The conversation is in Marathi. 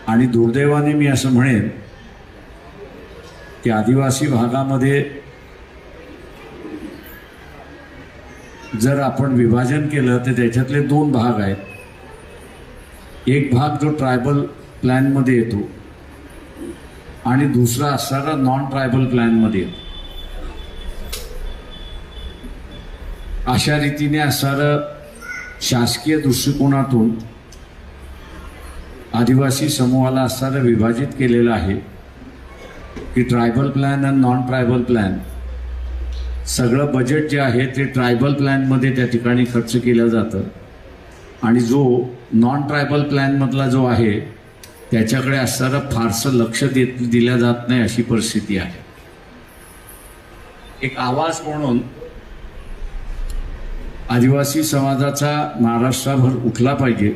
आणि दुर्दैवाने मी असं म्हणेन की आदिवासी भागामध्ये जर आपण विभाजन केलं तर त्याच्यातले दोन भाग आहेत. एक भाग जो ट्रायबल प्लॅनमध्ये येतो आणि दुसरा असणारा नॉन ट्रायबल प्लॅनमध्ये येतो. अशा रीतीने असणारं शासकीय दृष्टिकोनातून आदिवासी समूहाला असणारं विभाजित केलेलं आहे की ट्रायबल प्लॅन आणि नॉन ट्रायबल प्लॅन. सगळं बजेट जे आहे ते ट्रायबल प्लॅनमध्ये त्या ठिकाणी खर्च केलं जातं आणि जो नॉन ट्रायबल प्लॅनमधला जो आहे त्याच्याकडे असणारं फारसं लक्ष दिलं जात नाही, अशी परिस्थिती आहे. एक आवाज म्हणून आदिवासी समाजाचा महाराष्ट्रभर उठला पाहिजे